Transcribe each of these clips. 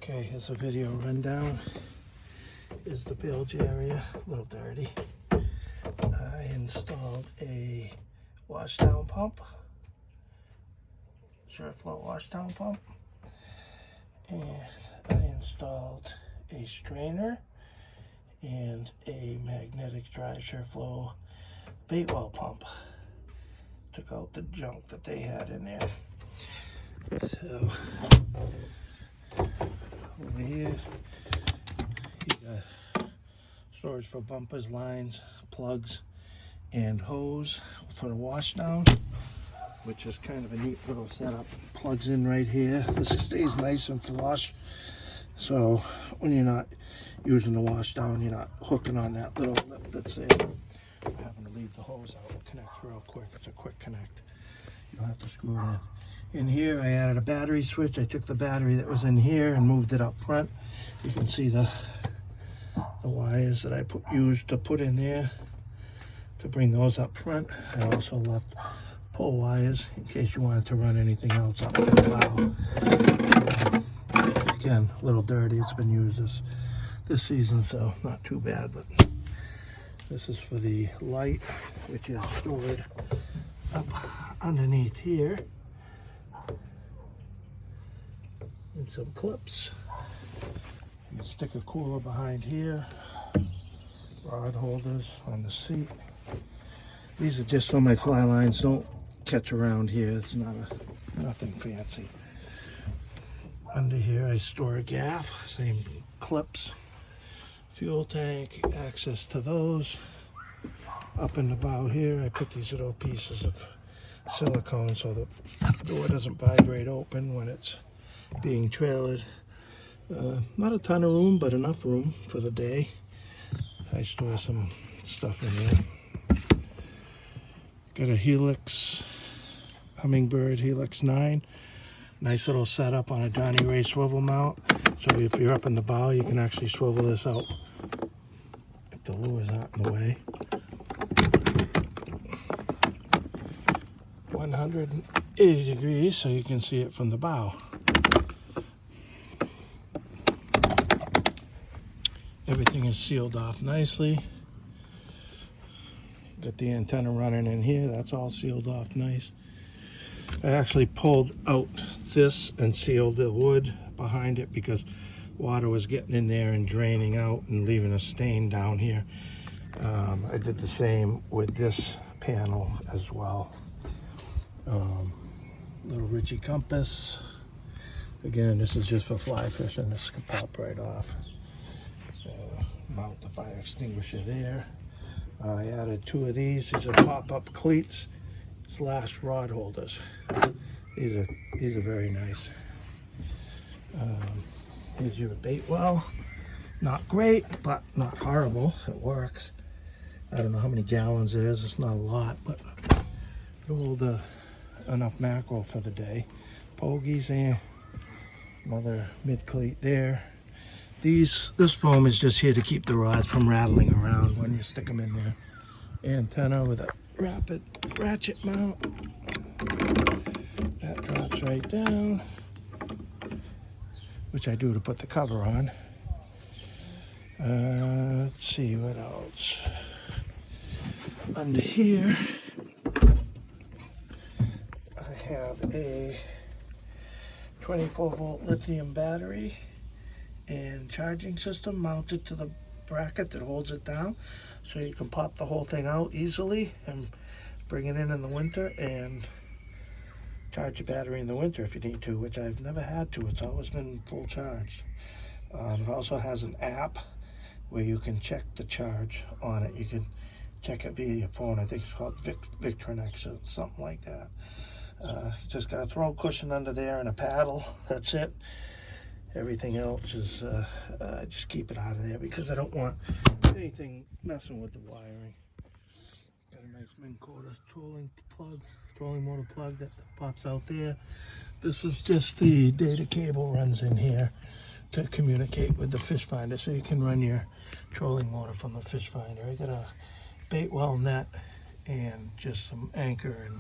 Okay, here's a video rundown. Is the bilge area a little dirty? I installed a washdown pump, Sureflow washdown pump, and I installed a strainer and a magnetic dry Sureflow bait well pump. Took out the junk that they had in there. So over here you got storage for bumpers, lines, plugs, and hose for the washdown, which is kind of a neat little setup. Plugs in right here. This stays nice and flush, so when you're not using the washdown, you're not hooking on that little lip that's there, having to leave the hose out. It'll connect real quick. It's a quick connect. You don't have to screw it in. In here I added a battery switch. I took the battery that was in here and moved it up front. You can see the wires that I used to put in there to bring those up front. I also left pull wires in case you wanted to run anything else up to the bow. Again, a little dirty. It's been used this season, so not too bad. But this is for the light, which is stored up underneath here. And some clips. You can stick a cooler behind here. Rod holders on the seat. These are just so my fly lines don't catch around here. It's nothing fancy. Under here I store a gaff, same clips, fuel tank, access to those. Up in the bow here I put these little pieces of silicone so the door doesn't vibrate open when it's being trailered. Not a ton of room, but enough room for the day. I store some stuff in there. Got a Helix, Humminbird Helix 9. Nice little setup on a Johnny Ray swivel mount. So if you're up in the bow, you can actually swivel this out if the lure's not in the way. 180 degrees so you can see it from the bow. Everything is sealed off nicely. Got the antenna running in here. That's all sealed off nice. I actually pulled out this and sealed the wood behind it because water was getting in there and draining out and leaving a stain down here. I did the same with this panel as well. Little Ritchie compass. Again, this is just for fly fishing. This can pop right off. Mount the fire extinguisher there. I added 2 of these. These are pop-up cleats / rod holders. These are very nice. Here's your bait well. Not great, but not horrible. It works. I don't know how many gallons it is. It's not a lot, but it'll hold enough mackerel for the day. Pogies and another mid cleat there. This foam is just here to keep the rods from rattling around when you stick them in there. Antenna with a rapid ratchet mount. That drops right down, which I do to put the cover on. Let's see what else. Under here, I have a 24-volt lithium battery and charging system mounted to the bracket that holds it down, so you can pop the whole thing out easily and bring it in the winter and charge your battery in the winter if you need to, which I've never had to. It's always been full charged. It also has an app where you can check the charge on it. You can check it via your phone. I think it's called Victronex or something like that. You just got a throw cushion under there and a paddle. That's it. Everything else is, just keep it out of there because I don't want anything messing with the wiring. Got a nice Minn Kota trolling motor plug that pops out there. This is just the data cable runs in here to communicate with the fish finder, so you can run your trolling motor from the fish finder. I got a bait well net and just some anchor and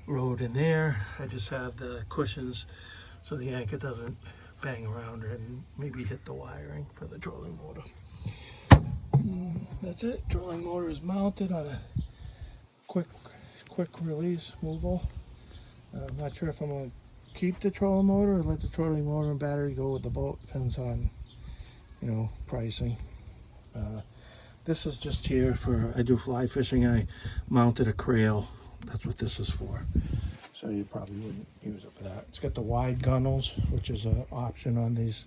rode in there. I just have the cushions so the anchor doesn't bang around it and maybe hit the wiring for the trolling motor. That's it. Trolling motor is mounted on a quick release movable. I'm not sure if I'm going to keep the trolling motor or let the trolling motor and battery go with the boat. Depends on, you know, pricing. This is just here for, I do fly fishing, and I mounted a crail. That's what this is for. So you probably wouldn't use it for that. It's got the wide gunnels, which is an option on these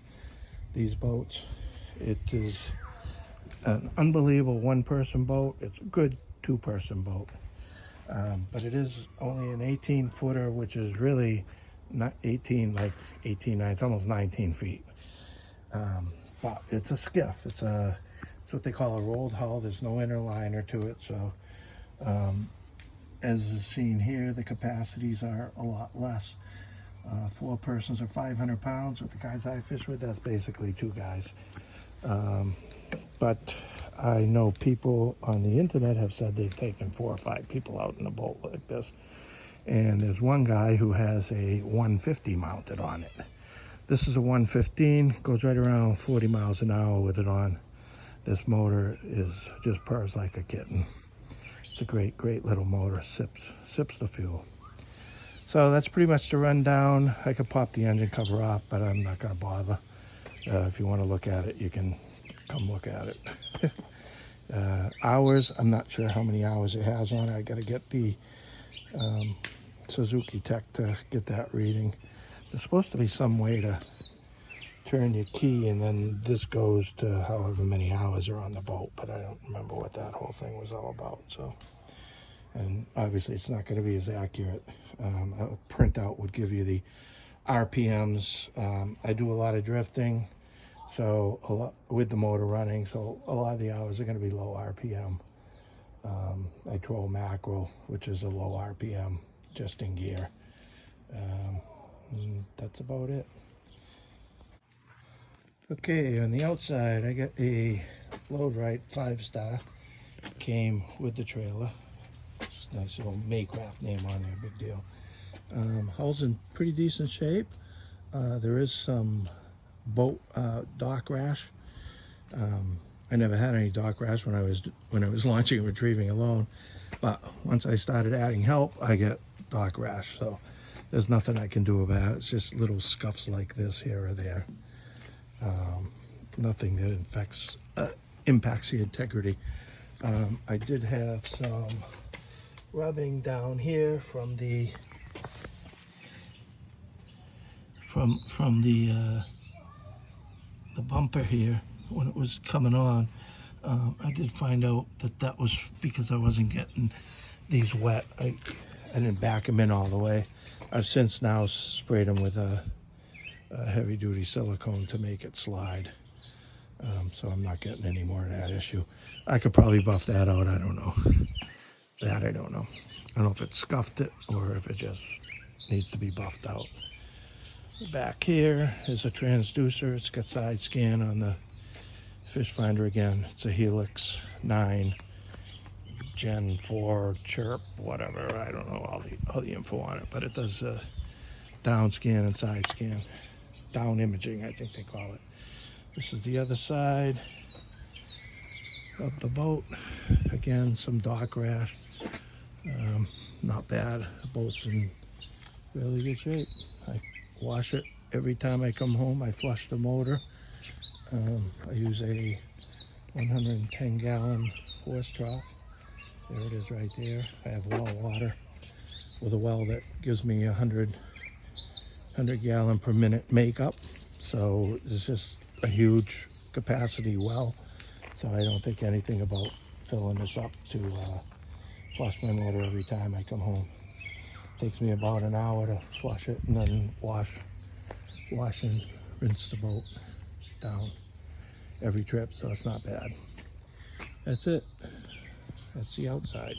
boats. It is an unbelievable one-person boat. It's a good two-person boat. But it is only an 18-footer, which is really not 18, like 18, it's almost 19 feet. But it's a skiff. It's what they call a rolled hull. There's no inner liner to it. So as is seen here, the capacities are a lot less. 4 persons are 500 pounds. With the guys I fish with, that's basically 2 guys. But I know people on the internet have said they've taken 4 or 5 people out in a boat like this. And there's one guy who has a 150 mounted on it. This is a 115, goes right around 40 miles an hour with it on. This motor is just purrs like a kitten. It's a great little motor, sips the fuel. So that's pretty much the rundown. I could pop the engine cover off, but I'm not gonna bother. If you wanna look at it, you can come look at it. Hours, I'm not sure how many hours it has on it. I gotta get the Suzuki Tech to get that reading. There's supposed to be some way to turn your key, and then this goes to however many hours are on the boat, but I don't remember what that whole thing was all about. So, and obviously it's not going to be as accurate. A printout would give you the RPMs. I do a lot of drifting, so with the motor running, so a lot of the hours are going to be low RPM. I troll mackerel, which is a low RPM, just in gear. That's about it. Okay, on the outside, I got a Load Right 5-star. Came with the trailer. Just a nice little MayCraft name on there, big deal. Hull's in pretty decent shape. There is some boat dock rash. I never had any dock rash when I was launching and retrieving alone, but once I started adding help, I get dock rash. So there's nothing I can do about it. It's just little scuffs like this here or there. Nothing that impacts the integrity. I did have some rubbing down here from the bumper here when it was coming on. I did find out that was because I wasn't getting these wet. I didn't back them in all the way. I've since now sprayed them with a heavy duty silicone to make it slide. So I'm not getting any more of that issue. I could probably buff that out, I don't know. That I don't know. I don't know if it scuffed it or if it just needs to be buffed out. Back here is a transducer. It's got side scan on the fish finder again. It's a Helix 9 Gen 4 chirp, whatever. I don't know all the info on it, but it does down scan and side scan. Down imaging, I think they call it. This is the other side of the boat. Again, some dock rash. Not bad. The boat's in really good shape. I wash it every time I come home. I flush the motor. I use a 110-gallon horse trough. There it is right there. I have well water with a well that gives me 100 gallon per minute makeup. So it's just a huge capacity well. So I don't think anything about filling this up to flush my motor every time I come home. It takes me about an hour to flush it and then wash and rinse the boat down every trip, so it's not bad. That's it. That's the outside.